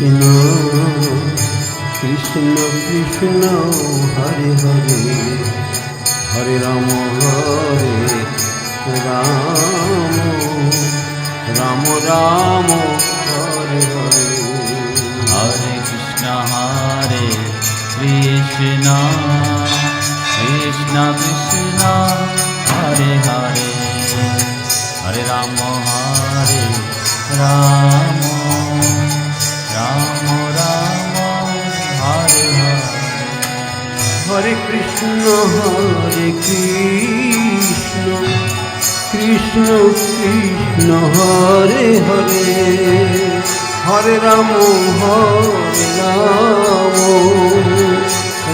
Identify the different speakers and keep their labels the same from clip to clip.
Speaker 1: Krishna Krishna Krishna Hare Hare Hare Ram Ram Ram Hare Hare.
Speaker 2: Hare Krishna Krishna Krishna Hare Hare Hare Ram Ram Ram Ram Hare Hare.
Speaker 1: Hare Krishna Krishna Krishna Hare Hare Hare Ram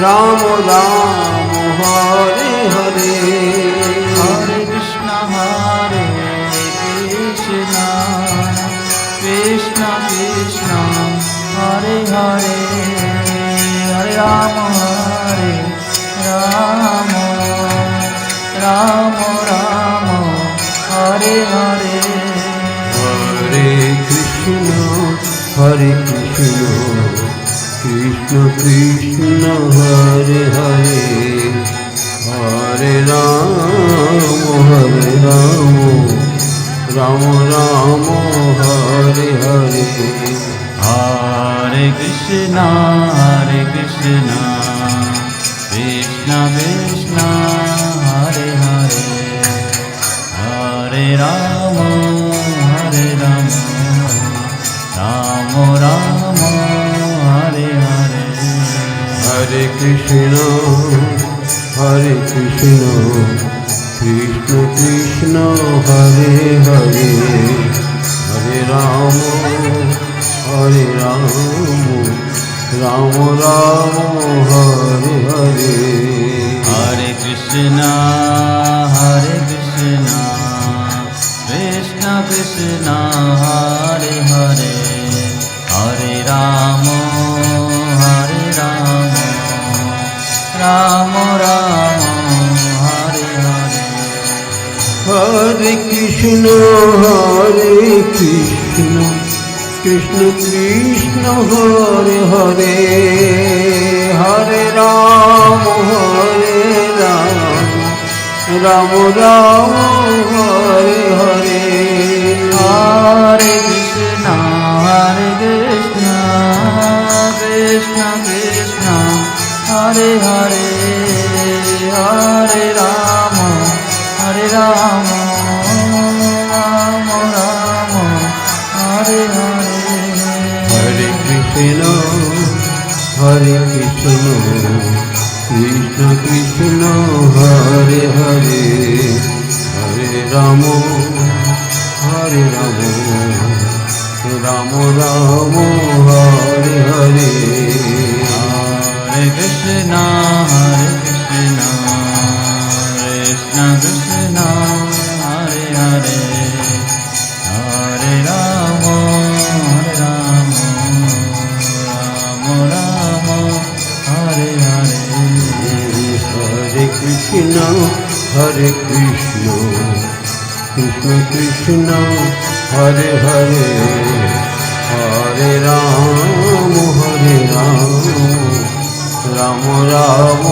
Speaker 1: Ram Ram Hare Hare.
Speaker 2: Hare Krishna Krishna Krishna Krishna Hare Hare Hare Ram Ram Ram Ram Hare Hare.
Speaker 1: Hare Krishna Krishna Krishna Hare Hare Hare Ram Ram Ram Hare Hare.
Speaker 2: Hare Krishna Krishna Krishna Hare Hare Hare Ram Ram Ram Hare Hare.
Speaker 1: Hare Krishna Krishna Krishna Hare Hare Hare Ram Ram Ram Hare Hare.
Speaker 2: Hare Krishna Krishna Krishna Hare Hare Hare Ram Ram Ram Hare Hare.
Speaker 1: Hare Krishna Krishna Krishna Hare Hare Hare Ram Ram Ram Hare Hare.
Speaker 2: Hare Krishna Krishna Krishna Hare Hare Hare Ram Ram Ram Hare Hare.
Speaker 1: Hare Krishna Krishna Krishna Hare Hare Hare Ram Ram Ram Hare Hare.
Speaker 2: Hare Krishna Krishna Krishna Hare Hare Hare Ram Ram Ram Hare Hare.
Speaker 1: Hare Krishna Krishna Krishna Hare Hare Hare Ram Ram Ram